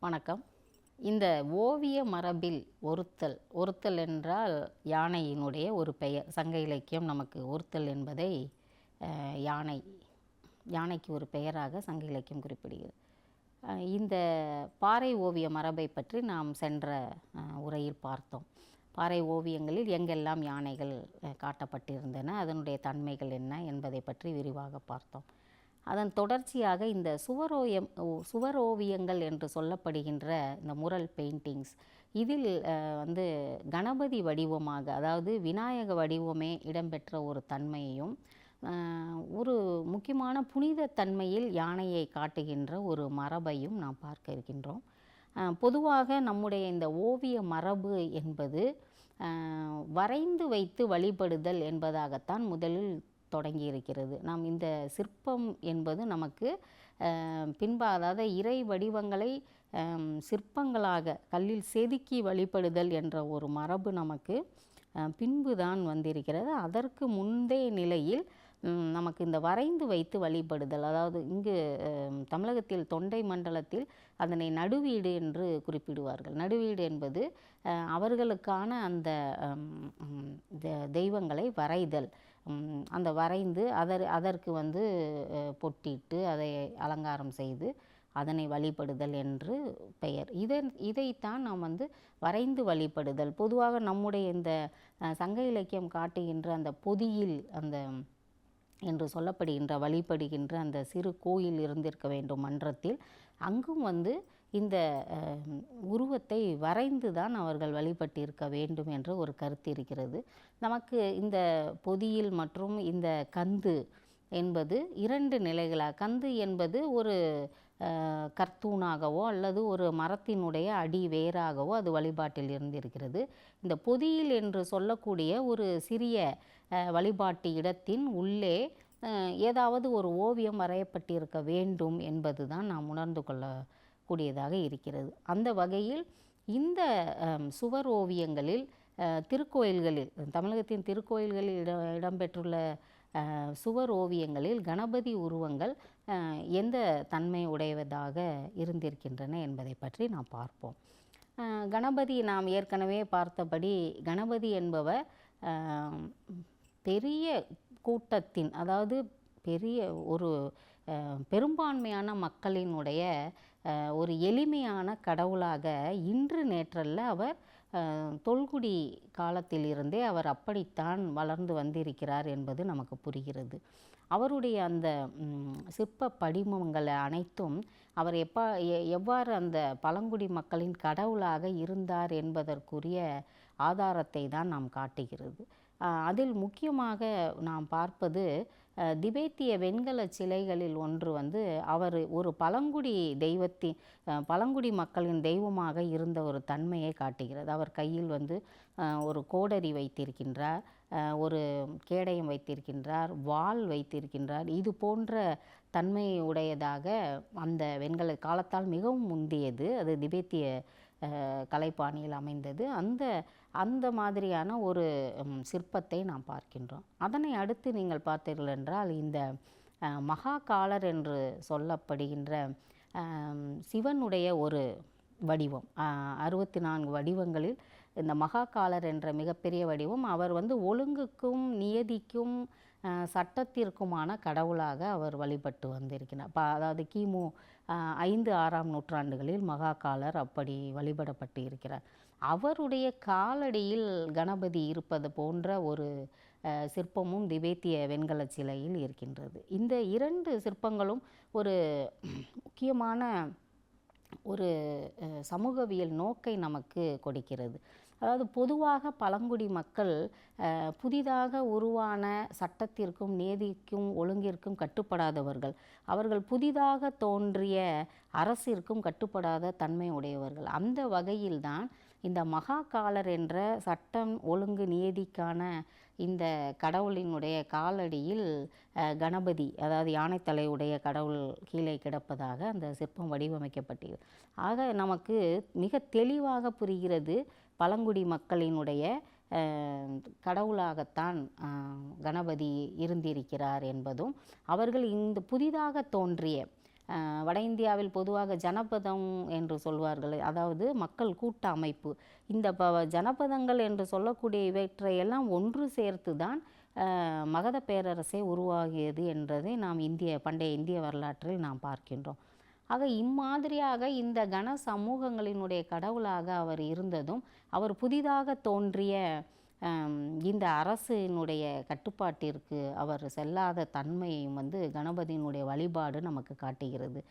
வணக்கம். இந்த ஓவிய மரபில் ஒருத்தல் என்றால் யானையினுடைய ஒரு பெயர். சங்க இலக்கியம் நமக்கு ஒருத்தல் என்பதை யானை யானைக்கு ஒரு பெயராக சங்க இலக்கியம் குறிப்பிடுகிறது. இந்த பாறை ஓவிய மரபை பற்றி நாம் சென்ற உரையில் பார்த்தோம். பாறை ஓவியங்களில் எங்கெல்லாம் யானைகள் காட்டப்பட்டிருந்தன, அதனுடைய தன்மைகள் என்ன என்பதை பற்றி விரிவாக பார்த்தோம். அதன் தொடர்ச்சியாக இந்த சுவரோவியங்கள் என்று சொல்லப்படுகின்ற இந்த முரல் பெயிண்டிங்ஸ், இதில் கணபதி வடிவமாக, அதாவது விநாயக வடிவமே இடம்பெற்ற ஒரு தன்மையையும், ஒரு முக்கியமான புனித தன்மையில் யானையை காட்டுகின்ற ஒரு மரபையும் நாம் பார்க்க இருக்கின்றோம். பொதுவாக நம்முடைய இந்த ஓவிய மரபு என்பது வரைந்து வைத்து வழிபடுதல் என்பதாகத்தான் முதலில் தொடங்கி இருக்கிறது. நாம் இந்த சிற்பம் என்பது நமக்கு அதாவது இறை வடிவங்களை சிற்பங்களாக கல்லில் செதுக்கி வழிபடுதல் என்ற ஒரு மரபு நமக்கு பின்புதான் வந்திருக்கிறது. அதற்கு முந்தைய நிலையில் நமக்கு இந்த வரைந்து வைத்து வழிபடுதல், அதாவது இங்கு தமிழகத்தில் தொண்டை மண்டலத்தில் அதனை நடுவீடு என்று குறிப்பிடுவார்கள். நடுவீடு என்பது அவர்களுக்கான அந்த தெய்வங்களை வரைதல், அந்த வரைந்து அதற்கு பொட்டிட்டு அதை அலங்காரம் செய்து அதனை வழிபடுதல் என்று பெயர். இதைத்தான் நாம் வரைந்து வழிபடுதல். பொதுவாக நம்முடைய இந்த சங்க இலக்கியம் காட்டுகின்ற அந்த பொதியில் என்று சொல்லப்படுகின்ற வழிபடுகின்ற அந்த சிறு கோயில் இருந்திருக்க வேண்டும் மன்றத்தில். அங்கும் இந்த உருவத்தை வரைந்து தான் அவர்கள் வழிபட்டிருக்க வேண்டும் என்ற ஒரு கருத்து இருக்கிறது. நமக்கு இந்த பொதியில் மற்றும் இந்த கந்து என்பது இரண்டு நிலைகளாக, கந்து என்பது ஒரு கர்த்தூனாகவோ அல்லது ஒரு மரத்தினுடைய அடி வேராகவோ அது வழிபாட்டில் இருந்திருக்கிறது. இந்த பொதியில் என்று சொல்லக்கூடிய ஒரு சிறிய வழிபாட்டு இடத்தின் உள்ளே ஏதாவது ஒரு ஓவியம் வரையப்பட்டிருக்க வேண்டும் என்பது தான் நாம் உணர்ந்து கொள்ளக்கூடியதாக இருக்கிறது. அந்த வகையில் இந்த சுவர் ஓவியங்களில் திருக்கோயில்களில், தமிழகத்தின் திருக்கோயில்களில் இடம்பெற்றுள்ள சுவர் ஓவியங்களில் கணபதி உருவங்கள் எந்த தன்மை உடையதாக இருந்திருக்கின்றன என்பதை பற்றி நாம் பார்ப்போம். கணபதி நாம் ஏற்கனவே பார்த்தபடி, கணபதி என்பவர் பெரிய கூட்டத்தின், அதாவது பெரிய ஒரு பெரும்பான்மையான மக்களினுடைய ஒரு எளிமையான கடவுளாக இன்று நேற்றல்ல, அவர் தொல்குடி காலத்திலிருந்தே அவர் அப்படித்தான் வளர்ந்து வந்திருக்கிறார் என்பது நமக்கு புரிகிறது. அவருடைய அந்த சிற்ப படிமங்கள் அனைத்தும் அவர் எவ்வாறு அந்த பழங்குடி மக்களின் கடவுளாக இருந்தார் என்பதற்குரிய ஆதாரத்தை தான் நாம் காட்டுகிறது. அதில் முக்கியமாக நாம் பார்ப்பது திபெத்திய வெண்கல சிலைகளில் ஒன்று அவர் ஒரு பழங்குடி மக்களின் தெய்வமாக இருந்த ஒரு தன்மையை காட்டுகிறது. அவர் கையில் ஒரு கோடரி வைத்திருக்கின்றார், ஒரு கேடயம் வைத்திருக்கின்றார், வாள் வைத்திருக்கின்றார். இது போன்ற தன்மை உடையதாக அந்த வெண்கல காலத்தால் மிகவும் முந்தியது, அது திபெத்திய கலைப்பாணியில் அமைந்தது. அந்த மாதிரியான ஒரு சிற்பத்தை நாம் பார்க்கின்றோம். அதனை அடுத்து நீங்கள் பார்த்தீர்கள் என்றால், இந்த மகாகாலர் என்று சொல்லப்படுகின்ற சிவனுடைய ஒரு வடிவம், 64 வடிவங்களில் இந்த மகாகாலர் என்ற மிகப்பெரிய வடிவம். அவர் ஒழுங்குக்கும் நியதிக்கும் சட்டத்திற்குமான கடவுளாக அவர் வழிபட்டு வந்திருக்கிறார். அதாவது கிமு 5-6ஆம் நூற்றாண்டுகளில் மகாகாலர் அப்படி வழிபடப்பட்டு இருக்கிறார். அவருடைய காலடியில் கணபதி இருப்பது போன்ற ஒரு சிற்பமும் திபெத்திய வெண்கல சிலையில் இருக்கின்றது. இந்த இரண்டு சிற்பங்களும் ஒரு முக்கியமான ஒரு சமூகவியல் நோக்கை நமக்கு கொடுக்கிறது. அதாவது பொதுவாக பழங்குடி மக்கள் புதிதாக உருவான சட்டத்திற்கும் நீதிக்கும் ஒழுங்கிற்கும் கட்டுப்படாதவர்கள். அவர்கள் புதிதாக தோன்றிய அரசிற்கும் கட்டுப்படாத தன்மை உடையவர்கள். அந்த வகையில்தான் இந்த மகாகாலர் என்ற சட்டம் ஒழுங்கு நியதிக்கான இந்த கடவுளினுடைய காலடியில் கணபதி, அதாவது யானைத்தலையுடைய கடவுள் கீழே கிடப்பதாக அந்த சிற்பம் வடிவமைக்கப்பட்டது. ஆக நமக்கு மிக தெளிவாக புரிகிறது, பழங்குடி மக்களினுடைய கடவுளாகத்தான் கணபதி இருந்திருக்கிறார் என்பதும், அவர்கள் இந்த புதிதாக தோன்றிய வட இந்தியாவில் பொதுவாக ஜனபதம் என்று சொல்வார்கள், அதாவது மக்கள் கூட்ட அமைப்பு. இந்த ஜனபதங்கள் என்று சொல்லக்கூடிய இவற்றையெல்லாம் ஒன்று சேர்த்து தான் மகத பேரரசே உருவாகியது என்றதை நாம் பண்டைய இந்திய வரலாற்றில் நாம் பார்க்கின்றோம். ஆக இம்மாதிரியாக இந்த கன சமூகங்களினுடைய கடவுளாக அவர் இருந்ததும், அவர் புதிதாக தோன்றிய இந்த அரசினுடைய கட்டுப்பாட்டிற்கு அவர் செல்லாத தன்மையையும் கணபதியினுடைய வழிபாடு நமக்கு காட்டுகிறது.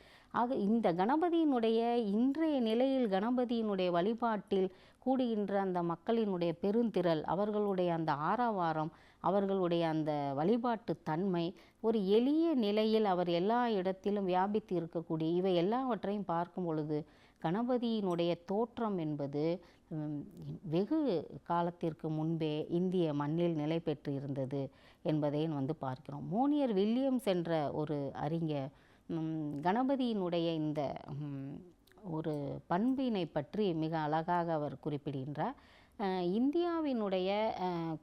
ஆக இந்த கணபதியினுடைய இன்றைய நிலையில் கணபதியினுடைய வழிபாட்டில் கூடுகின்ற அந்த மக்களினுடைய பெருந்திரள், அவர்களுடைய அந்த ஆரவாரம், அவர்களுடைய அந்த வழிபாட்டு தன்மை, ஒரு எளிய நிலையில் அவர் எல்லா இடத்திலும் வியாபித்து இருக்கக்கூடிய இவை எல்லாவற்றையும் பார்க்கும் பொழுது கணபதியினுடைய தோற்றம் என்பது வெகு காலத்திற்கு முன்பே இந்திய மண்ணில் நிலை பெற்று இருந்தது என்பதை பார்க்கிறோம். மோனியர் வில்லியம்ஸ் என்ற ஒரு அறிஞர் கணபதியினுடைய இந்த ஒரு பண்பினை பற்றி மிக அழகாக அவர் குறிப்பிடுகின்றார். இந்தியாவினுடைய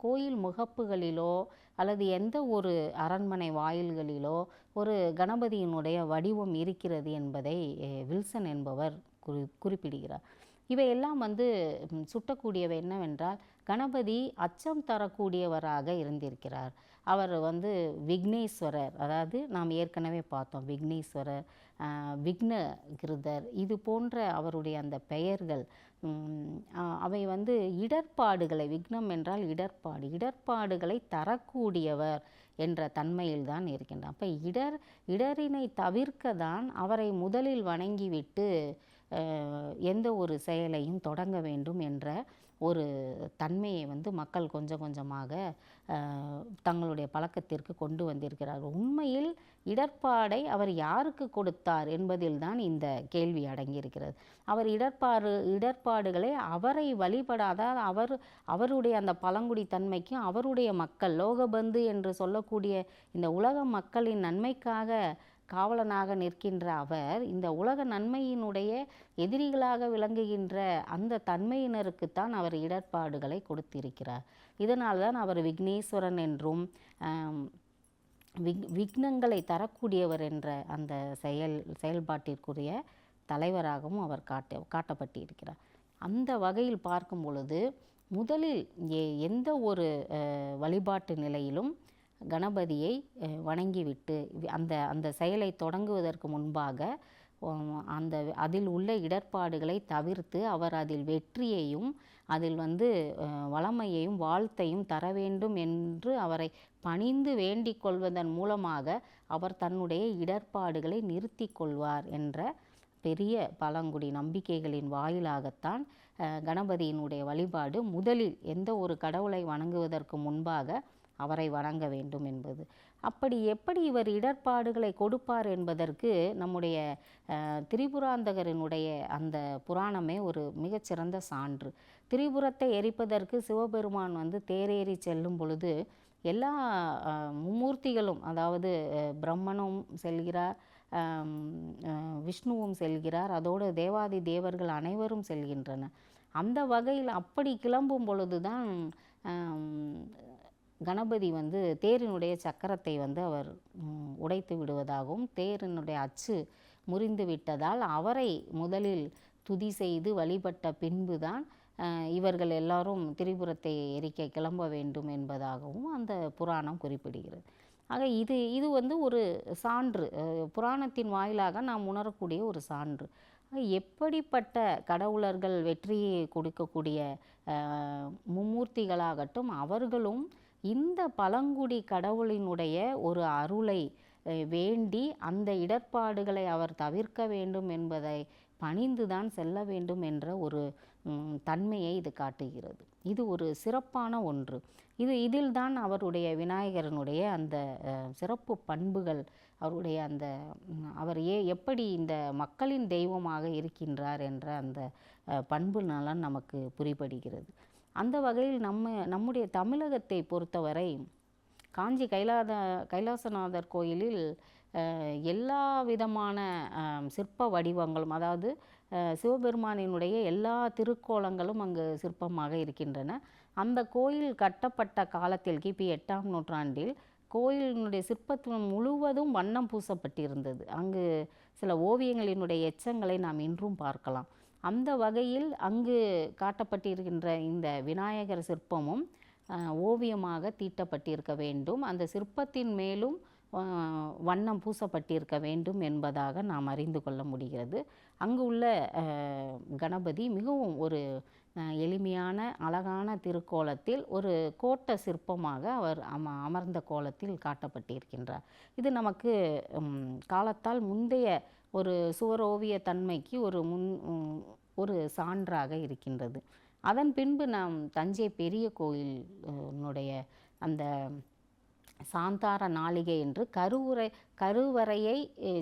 கோயில் முகப்புகளிலோ அல்லது எந்த ஒரு அரண்மனை வாயில்களிலோ ஒரு கணபதியினுடைய வடிவம் இருக்கிறது என்பதை வில்சன் என்பவர் குறிப்பிடுகிறார். இவையெல்லாம் சுட்டக்கூடியவை என்னவென்றால், கணபதி அச்சம் தரக்கூடியவராக இருந்திருக்கிறார். அவர் விக்னேஸ்வரர், அதாவது நாம் ஏற்கனவே பார்த்தோம், விக்னேஸ்வரர், விக்னகிருதர், இது போன்ற அவருடைய அந்த பெயர்கள் அவை இடர்பாடுகளை, விக்னம் என்றால் இடர்பாடு, இடர்பாடுகளை தரக்கூடியவர் என்ற தன்மையில் தான் இருக்கின்றார். அப்போ இடரினை தவிர்க்க தான் அவரை முதலில் வணங்கிவிட்டு எந்த ஒரு செயலையும் தொடங்க வேண்டும் என்ற ஒரு தன்மையை மக்கள் கொஞ்சம் கொஞ்சமாக தங்களுடைய பழக்கத்திற்கு கொண்டு வந்திருக்கிறார்கள். உண்மையில் இடர்பாடை அவர் யாருக்கு கொடுத்தார் என்பதில் தான் இந்த கேள்வி அடங்கியிருக்கிறது. அவர் இடர்பாடுகளை அவரை வழிபடாத அவருடைய அந்த பழங்குடி தன்மைக்கும் அவருடைய மக்கள், லோகபந்து என்று சொல்லக்கூடிய இந்த உலக மக்களின் நன்மைக்காக காவலனாக நிற்கின்ற அவர் இந்த உலக நன்மையினுடைய எதிரிகளாக விளங்குகின்ற அந்த தன்மையினருக்குத்தான் அவர் இடர்பாடுகளை கொடுத்திருக்கிறார். இதனால் தான் அவர் விக்னேஸ்வரன் என்றும் விக்னங்களை தரக்கூடியவர் என்ற அந்த செயல்பாட்டிற்குரிய தலைவராகவும் அவர் காட்டப்பட்டிருக்கிறார். அந்த வகையில் பார்க்கும் பொழுது முதலில் எந்த ஒரு வழிபாட்டு நிலையிலும் கணபதியை வணங்கிவிட்டு அந்த செயலை தொடங்குவதற்கு முன்பாக அதில் உள்ள இடர்பாடுகளை தவிர்த்து அவர் அதில் வெற்றியையும் அதில் வளமையையும் வாழ்த்தையும் தர வேண்டும் என்று அவரை பணிந்து வேண்டிக் கொள்வதன் மூலமாக அவர் தன்னுடைய இடர்பாடுகளை நிறுத்தி கொள்வார் என்ற பெரிய பழங்குடி நம்பிக்கைகளின் வாயிலாகத்தான் கணபதியினுடைய வழிபாடு முதலில் எந்த ஒரு கடவுளை வணங்குவதற்கு முன்பாக அவரை வணங்க வேண்டும் என்பது. அப்படி எப்படி இவர் இடர்பாடுகளை கொடுப்பார் என்பதற்கு நம்முடைய திரிபுராந்தகரினுடைய அந்த புராணமே ஒரு மிகச்சிறந்த சான்று. திரிபுரத்தை எரிப்பதற்கு சிவபெருமான் தேரேறி செல்லும் பொழுது எல்லா மும்மூர்த்திகளும், அதாவது பிரம்மனும் செல்கிறார், விஷ்ணுவும் செல்கிறார், அதோடு தேவாதி தேவர்கள் அனைவரும் செல்கின்றனர். அந்த வகையில் அப்படி கிளம்பும் பொழுதுதான் கணபதி தேரினுடைய சக்கரத்தை அவர் உடைத்து விடுவதாகவும், தேரினுடைய அச்சு முறிந்து விட்டதால் அவரை முதலில் துதி செய்து வழிபட்ட பின்புதான் இவர்கள் எல்லாரும் திரிபுரத்தை எரிக்க கிளம்ப வேண்டும் என்பதாகவும் அந்த புராணம் குறிப்பிடுகிறது. ஆக இது ஒரு சான்று, புராணத்தின் வாயிலாக நாம் உணரக்கூடிய ஒரு சான்று. எப்படிப்பட்ட கடவுளர்கள் வெற்றியை கொடுக்கக்கூடிய மும்மூர்த்திகளாகட்டும், அவர்களும் இந்த பழங்குடி கடவுளினுடைய ஒரு அருளை வேண்டி அந்த இடர்பாடுகளை அவர் தவிர்க்க வேண்டும் என்பதை பணிந்துதான் செல்ல வேண்டும் என்ற ஒரு தன்மையை இது காட்டுகிறது. இது ஒரு சிறப்பான ஒன்று. இதில்தான் அவருடைய விநாயகரனுடைய அந்த சிறப்பு பண்புகள், அவருடைய அந்த அவர் எப்படி இந்த மக்களின் தெய்வமாக இருக்கின்றார் என்ற அந்த பண்பு நலன் நமக்கு புரிபடுகிறது. அந்த வகையில் நம்முடைய தமிழகத்தை பொறுத்தவரை காஞ்சி கைலாசநாதர் கோயிலில் எல்லா விதமான சிற்ப வடிவங்களும், அதாவது சிவபெருமானினுடைய எல்லா திருக்கோலங்களும் அங்கு சிற்பமாக இருக்கின்றன. அந்த கோயில் கட்டப்பட்ட காலத்தில் கிபி 8ஆம் நூற்றாண்டில் கோயிலினுடைய சிற்பத்துவம் முழுவதும் வண்ணம் பூசப்பட்டிருந்தது. அங்கு சில ஓவியங்களினுடைய எச்சங்களை நாம் இன்றும் பார்க்கலாம். அந்த வகையில் அங்கு காட்டப்பட்டிருக்கின்ற இந்த விநாயகர் சிற்பமும் ஓவியமாக தீட்டப்பட்டிருக்க வேண்டும். அந்த சிற்பத்தின் மேலும் வண்ணம் பூசப்பட்டிருக்க வேண்டும் என்பதாக நாம் அறிந்து கொள்ள முடிகிறது. அங்கு உள்ள கணபதி மிகவும் ஒரு எளிமையான அழகான திருக்கோலத்தில் ஒரு கோட்ட சிற்பமாக அவர் அமர்ந்த கோலத்தில் காட்டப்பட்டிருக்கின்றார். இது நமக்கு காலத்தால் முந்தைய ஒரு சுவரோவிய தன்மைக்கு ஒரு சான்றாக இருக்கின்றது. அதன் பின்பு நாம் தஞ்சை பெரிய கோயிலினுடைய அந்த சாந்தார நாளிகை என்று கருவறையை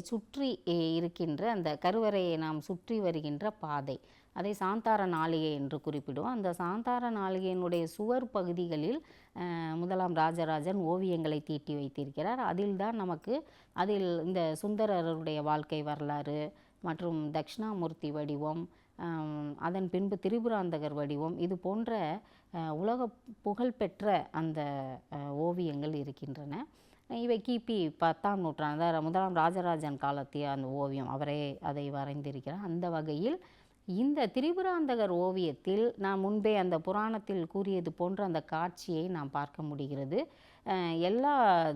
சுற்றி இருக்கின்ற அந்த கருவறையை நாம் சுற்றி வருகின்ற பாதை, அதை சாந்தார நாளிகை என்று குறிப்பிடுவோம். அந்த சாந்தார நாளிகையினுடைய சுவர் பகுதிகளில் முதலாம் ராஜராஜன் ஓவியங்களை தீட்டி வைத்திருக்கிறார். அதில் இந்த சுந்தரருடைய வாழ்க்கை வரலாறு மற்றும் தட்சிணாமூர்த்தி வடிவம், அதன் பின்பு திரிபுராந்தகர் வடிவம், இது போன்ற உலக புகழ்பெற்ற அந்த ஓவியங்கள் இருக்கின்றன. இவை கிபி 10ஆம் நூற்றாண்டு, முதலாம் ராஜராஜன் காலத்திய அந்த ஓவியம், அவரே அதை வரைந்திருக்கிறார். அந்த வகையில் இந்த திரிபுராந்தகர் ஓவியத்தில் நாம் முன்பே அந்த புராணத்தில் கூறியது போன்ற அந்த காட்சியை நாம் பார்க்க முடிகிறது. எல்லா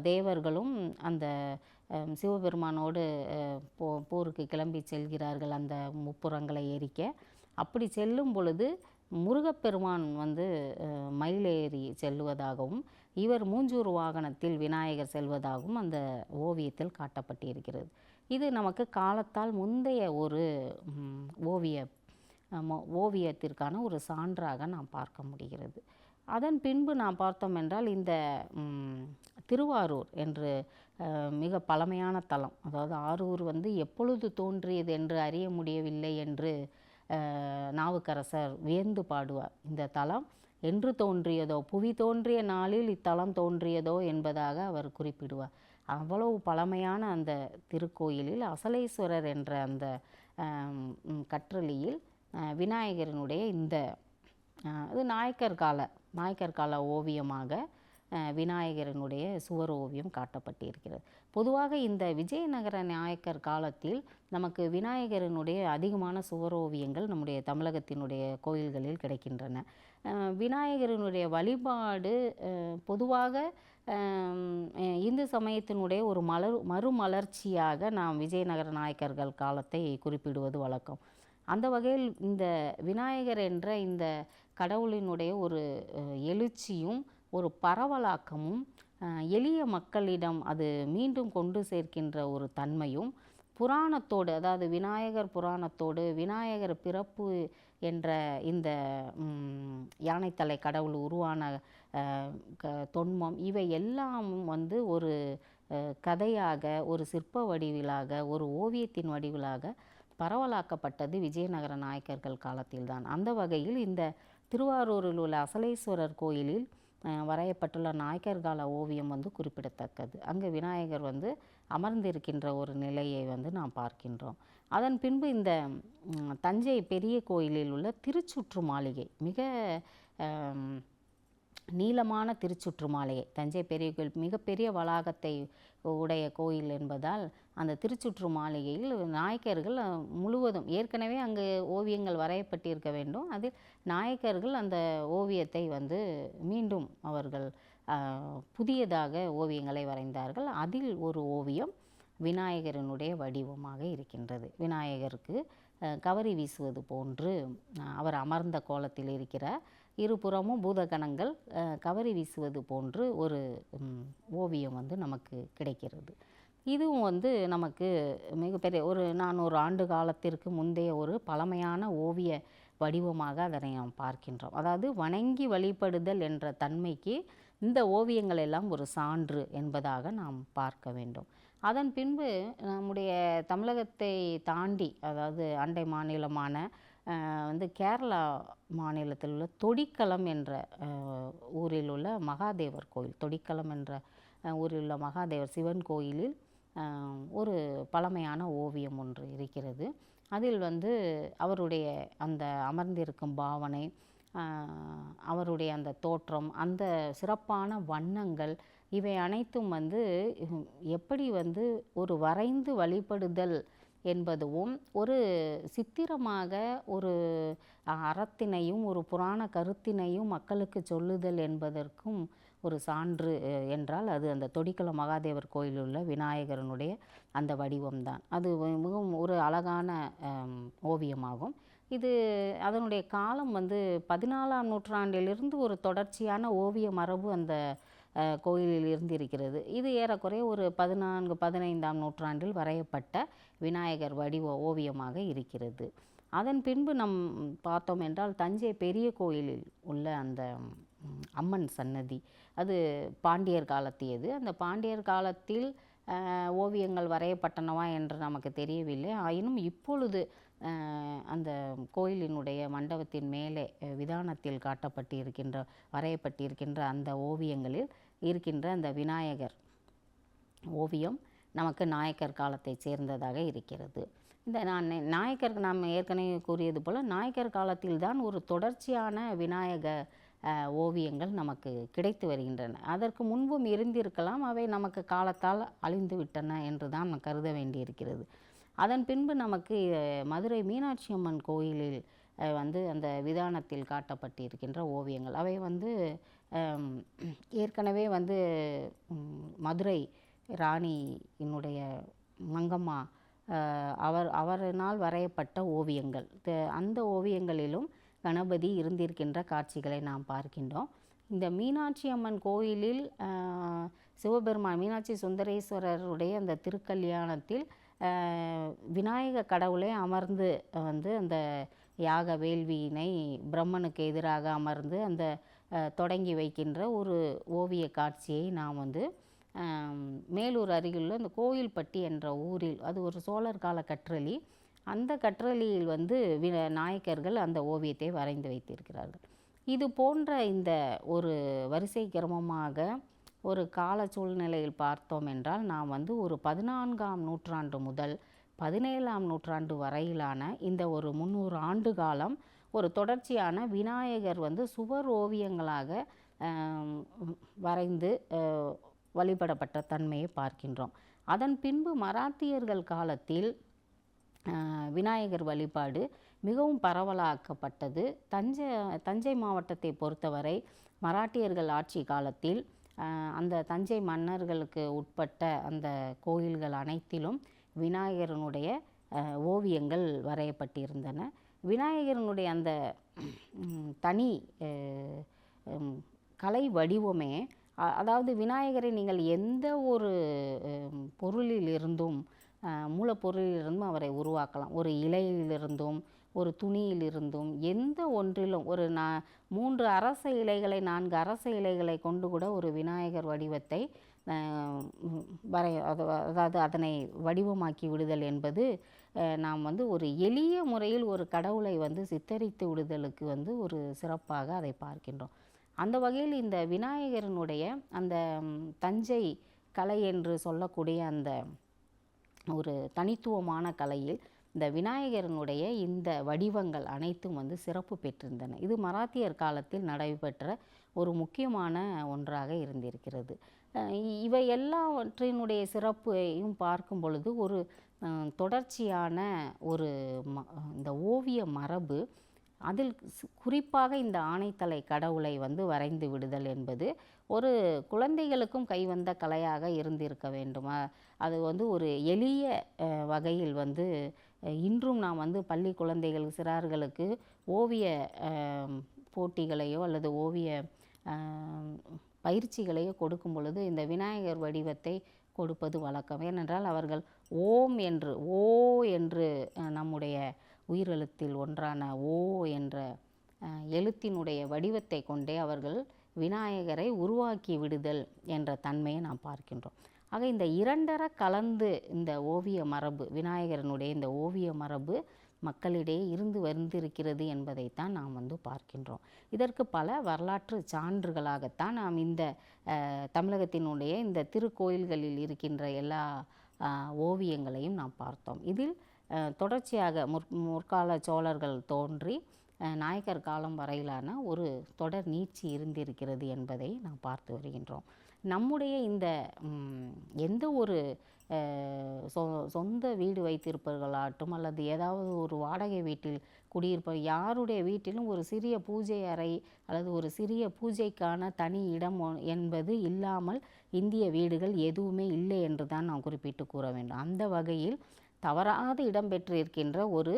தேவர்களும் அந்த சிவபெருமானோடு போருக்கு கிளம்பி செல்கிறார்கள் அந்த முப்புறங்களை எரிக்க. அப்படி செல்லும் பொழுது முருகப்பெருமான் மயிலேறி செல்வதாகவும் இவர் மூஞ்சூர் வாகனத்தில் விநாயகர் செல்வதாகவும் அந்த ஓவியத்தில் காட்டப்பட்டிருக்கிறது. இது நமக்கு காலத்தால் முந்தைய ஒரு ஓவியத்திற்கான ஒரு சான்றாக நாம் பார்க்க முடிகிறது. அதன் பின்பு நாம் பார்த்தோம் என்றால் இந்த திருவாரூர் என்று மிக பழமையான தலம், அதாவது ஆரூர் எப்பொழுது தோன்றியது என்று அறிய முடியவில்லை என்று நாவுக்கரசர் வியந்து பாடுவார். இந்த தலம் என்று தோன்றியதோ, புவி தோன்றிய நாளில் இத்தலம் தோன்றியதோ என்பதாக அவர் குறிப்பிடுவார். அவ்வளவு பழமையான அந்த திருக்கோயிலில் அசலேஸ்வரர் என்ற அந்த கற்றளியில் விநாயகரினுடைய இது நாயக்கர் கால ஓவியமாக விநாயகரனுடைய சுவர் ஓவியம் காட்டப்பட்டிருக்கிறது. பொதுவாக இந்த விஜயநகர நாயக்கர் காலத்தில் நமக்கு விநாயகரனுடைய அதிகமான சுவர் ஓவியங்கள் நம்முடைய தமிழகத்தினுடைய கோயில்களில் கிடைக்கின்றன. விநாயகரனுடைய வழிபாடு பொதுவாக இந்து சமயத்தினுடைய ஒரு மறுமலர்ச்சியாக நாம் விஜயநகர நாயக்கர்கள் காலத்தை குறிப்பிடுவது வழக்கம். அந்த வகையில் இந்த விநாயகர் என்ற இந்த கடவுளினுடைய ஒரு எழுச்சியும் ஒரு பரவலாக்கமும் எளிய மக்களிடம் அது மீண்டும் கொண்டு சேர்க்கின்ற ஒரு தன்மையும் புராணத்தோடு, அதாவது விநாயகர் புராணத்தோடு விநாயகர் பிறப்பு என்ற இந்த யானைத்தலை கடவுள் உருவான தொன்மம், இவை எல்லாம் ஒரு கதையாக, ஒரு சிற்ப வடிவிலாக, ஒரு ஓவியத்தின் வடிவிலாக பரவலாக்கப்பட்டது விஜயநகர நாயக்கர்கள் காலத்தில்தான். அந்த வகையில் இந்த திருவாரூரில் உள்ள அசலேஸ்வரர் கோயிலில் வரையப்பட்டுள்ள நாயக்கர் கால ஓவியம் குறிப்பிடத்தக்கது. அங்கு விநாயகர் அமர்ந்திருக்கின்ற ஒரு நிலையை நாம் பார்க்கின்றோம். அதன் பின்பு இந்த தஞ்சை பெரிய கோயிலில் உள்ள திருச்சுற்று மாளிகை, மிக நீளமான திருச்சுற்று மாளிகை. தஞ்சை பெரிய கோயில் மிகப்பெரிய வளாகத்தை உடைய கோயில் என்பதால் அந்த திருச்சுற்று மாளிகையில் நாயக்கர்கள் முழுவதும் ஏற்கனவே அங்கு ஓவியங்கள் வரையப்பட்டிருக்க வேண்டும். அதில் நாயக்கர்கள் அந்த ஓவியத்தை மீண்டும் அவர்கள் புதியதாக ஓவியங்களை வரைந்தார்கள். அதில் ஒரு ஓவியம் விநாயகரனுடைய வடிவமாக இருக்கின்றது. விநாயகருக்கு கவரி வீசுவது போன்று அவர் அமர்ந்த கோலத்தில் இருக்கிறார். இருபுறமும் பூதகணங்கள் கவரி வீசுவது போன்று ஒரு ஓவியம் நமக்கு கிடைக்கிறது. இதுவும் நமக்கு மிகப்பெரிய ஒரு 400 ஆண்டு காலத்திற்கு முந்தைய ஒரு பழமையான ஓவிய வடிவமாக அதனை நாம் பார்க்கின்றோம். அதாவது வணங்கி வழிபடுதல் என்ற தன்மைக்கு இந்த ஓவியங்கள் எல்லாம் ஒரு சான்று என்பதாக நாம் பார்க்க வேண்டும். அதன் பின்பு நம்முடைய தமிழகத்தை தாண்டி, அதாவது அண்டை மாநிலமான கேரளா மாநிலத்தில் உள்ள தொடிக்களம் என்ற ஊரில் உள்ள மகாதேவர் கோயில், தொடிக்களம் என்ற ஊரில் உள்ள மகாதேவர் சிவன் கோயிலில் ஒரு பழமையான ஓவியம் ஒன்று இருக்கிறது. அதில் அவருடைய அந்த அமர்ந்திருக்கும் பாவனை, அவருடைய அந்த தோற்றம், அந்த சிறப்பான வண்ணங்கள், இவை அனைத்தும் வந்து எப்படி வந்து ஒரு வரைந்து வழிபடுதல் என்பதுவும், ஒரு சித்திரமாக ஒரு அறத்தினையும் ஒரு புராண கருத்தினையும் மக்களுக்கு சொல்லுதல் என்பதற்கும் ஒரு சான்று என்றால் அது அந்த தொடிக்குள மகாதேவர் கோயிலில் உள்ள விநாயகரனுடைய அந்த வடிவம்தான். அது மிகவும் ஒரு அழகான ஓவியமாகும். இது அதனுடைய காலம் வந்து 14ஆம் நூற்றாண்டிலிருந்து ஒரு தொடர்ச்சியான ஓவிய மரபு அந்த கோயிலில் இருந்திருக்கிறது. இது ஏறக்குறைய ஒரு 14-15ஆம் நூற்றாண்டில் வரையப்பட்ட விநாயகர் வடிவ ஓவியமாக இருக்கிறது. அதன் பின்பு நம் பார்த்தோம் என்றால் தஞ்சை பெரிய கோயிலில் உள்ள அந்த அம்மன் சன்னதி, அது பாண்டியர் காலத்தியது. அந்த பாண்டியர் காலத்தில் ஓவியங்கள் வரையப்பட்டனவா என்று நமக்கு தெரியவில்லை. ஆயினும் இப்பொழுது அந்த கோயிலினுடைய மண்டபத்தின் மேலே விதானத்தில் காட்டப்பட்டிருக்கின்ற வரையப்பட்டிருக்கின்ற அந்த ஓவியங்களில் இருக்கின்ற அந்த விநாயகர் ஓவியம் நமக்கு நாயக்கர் காலத்தை சேர்ந்ததாக இருக்கிறது. இந்த நாயக்கர் நாம் ஏற்கனவே கூறியது போல் நாயக்கர் காலத்தில்தான் ஒரு தொடர்ச்சியான விநாயக ஓவியங்கள் நமக்கு கிடைத்து வருகின்றன. அதற்கு முன்பும் இருந்திருக்கலாம், அவை நமக்கு காலத்தால் அழிந்து விட்டன என்று தான் கருத வேண்டியிருக்கிறது. அதன் பின்பு நமக்கு மதுரை மீனாட்சி அம்மன் கோயிலில் வந்து அந்த விதானத்தில் காட்டப்பட்டிருக்கின்ற ஓவியங்கள், அவை வந்து ஏற்கனவே வந்து மதுரை ராணியினுடைய மங்கம்மா அவரினால் வரையப்பட்ட ஓவியங்கள். அந்த ஓவியங்களிலும் கணபதி இருந்திருக்கின்ற காட்சிகளை நாம் பார்க்கின்றோம். இந்த மீனாட்சி அம்மன் கோயிலில் சிவபெருமான் மீனாட்சி சுந்தரேஸ்வரருடைய அந்த திருக்கல்யாணத்தில் விநாயக கடவுளை அமர்ந்து வந்து அந்த யாக வேள்வியினை பிரம்மனுக்கு எதிராக அமர்ந்து அந்த தொடங்கி வைக்கின்ற ஒரு ஓவிய காட்சியை நாம் வந்து மேலூர் அருகிலுள்ள அந்த கோயில்பட்டி என்ற ஊரில், அது ஒரு சோழர் கால கற்றளி, அந்த கற்றளியில் வந்து நாயக்கர்கள் அந்த ஓவியத்தை வரைந்து வைத்திருக்கிறார்கள். இது போன்ற இந்த ஒரு வரிசை கிரமமாக ஒரு கால சூழ்நிலையில் பார்த்தோம் என்றால் நாம் வந்து ஒரு 14ஆம் நூற்றாண்டு முதல் 17ஆம் நூற்றாண்டு வரையிலான இந்த ஒரு 300 ஆண்டு காலம் ஒரு தொடர்ச்சியான விநாயகர் வந்து சுவர் ஓவியங்களாக வரைந்து வழிபடப்பட்ட தன்மையை பார்க்கின்றோம். அதன் பின்பு மராத்தியர்கள் காலத்தில் விநாயகர் வழிபாடு மிகவும் பரவலாக்கப்பட்டது. தஞ்சை மாவட்டத்தை பொறுத்தவரை மராட்டியர்கள் ஆட்சி காலத்தில் அந்த தஞ்சை மன்னர்களுக்கு உட்பட்ட அந்த கோயில்கள் அனைத்திலும் விநாயகரனுடைய ஓவியங்கள் வரையப்பட்டிருந்தன. விநாயகரனுடைய அந்த தனி கலை வடிவமே, அதாவது விநாயகரை நீங்கள் எந்த ஒரு பொருளிலிருந்தும் மூலப்பொருளிலிருந்தும் அவரை உருவாக்கலாம். ஒரு இலையிலிருந்தும் ஒரு துணியிலிருந்தும் எந்த ஒன்றிலும் ஒரு 3 அரச இலைகளை 4 அரச இலைகளை கொண்டு கூட ஒரு விநாயகர் வடிவத்தை அதாவது அதனை வடிவமாக்கி விடுதல் என்பது நாம் வந்து ஒரு எளிய முறையில் ஒரு கடவுளை வந்து சித்தரித்து விடுதலுக்கு வந்து ஒரு சிறப்பாக அதை பார்க்கின்றோம். அந்த வகையில் இந்த விநாயகரனுடைய அந்த தஞ்சை கலை என்று சொல்லக்கூடிய அந்த ஒரு தனித்துவமான கலையில் இந்த விநாயகரனுடைய இந்த வடிவங்கள் அனைத்தும் வந்து சிறப்பு பெற்றிருந்தன. இது மராத்தியர் காலத்தில் நடைபெற்ற ஒரு முக்கியமான ஒன்றாக இருந்திருக்கிறது. இவை எல்லாவற்றினுடைய சிறப்பையும் பார்க்கும் பொழுது ஒரு தொடர்ச்சியான ஒரு இந்த ஓவிய மரபு, அதில் குறிப்பாக இந்த ஆனைத்தலை கடவுளை வந்து வரைந்து விடுதல் என்பது ஒரு குழந்தைகளுக்கும் கைவந்த கலையாக இருந்திருக்க வேண்டும். அது வந்து ஒரு எளிய வகையில் வந்து இன்றும் நாம் வந்து பள்ளி குழந்தைகள் சிறார்களுக்கு ஓவிய போட்டிகளையோ அல்லது ஓவிய பயிற்சிகளையோ கொடுக்கும் பொழுது இந்த விநாயகர் வடிவத்தை கொடுப்பது வழக்கம். ஏனென்றால் அவர்கள் ஓம் என்று என்று நம்முடைய உயிரெழுத்தில் ஒன்றான ஓ என்ற எழுத்தினுடைய வடிவத்தை கொண்டே அவர்கள் விநாயகரை உருவாக்கி விடுதல் என்ற தன்மையை நாம் பார்க்கின்றோம். ஆக இந்த இரண்டர கலந்து இந்த ஓவிய மரபு, விநாயகரனுடைய இந்த ஓவிய மரபு மக்களிடையே இருந்து வந்திருக்கிறது என்பதைத்தான் நாம் வந்து பார்க்கின்றோம். இதற்கு பல வரலாற்று சான்றுகளாகத்தான் நாம் இந்த தமிழகத்தினுடைய இந்த திருக்கோயில்களில் இருக்கின்ற எல்லா ஓவியங்களையும் நாம் பார்த்தோம். இதில் தொடர்ச்சியாக முற்கால சோழர்கள் தோன்றி நாயக்கர் காலம் வரையிலான ஒரு தொடர் நீட்சி இருந்திருக்கிறது என்பதை நாம் பார்த்து வருகின்றோம். நம்முடைய இந்த எந்த ஒரு சொந்த வீடு வைத்திருப்பவர்களாகட்டும் அல்லது ஏதாவது ஒரு வாடகை வீட்டில் குடியிருப்ப யாருடைய வீட்டிலும் ஒரு சிறிய பூஜை அறை அல்லது ஒரு சிறிய பூஜைக்கான தனி இடம் என்பது இல்லாமல் இந்திய வீடுகள் எதுவுமே இல்லை என்று தான் நாம் குறிப்பிட்டு கூற வேண்டும். அந்த வகையில் தவறாது இடம்பெற்றிருக்கின்ற ஒரு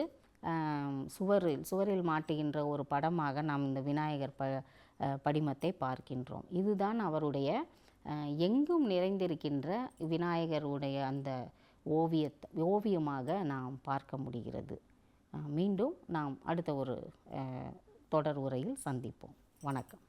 சுவரில் மாட்டுகின்ற ஒரு படமாக நாம் இந்த விநாயகர் படிமத்தை பார்க்கின்றோம். இதுதான் அவருடைய எங்கும் நிறைந்திருக்கின்ற விநாயகருடைய அந்த ஓவியமாக நாம் பார்க்க முடிகிறது. மீண்டும் நாம் அடுத்த ஒரு தொடர் உரையில் சந்திப்போம். வணக்கம்.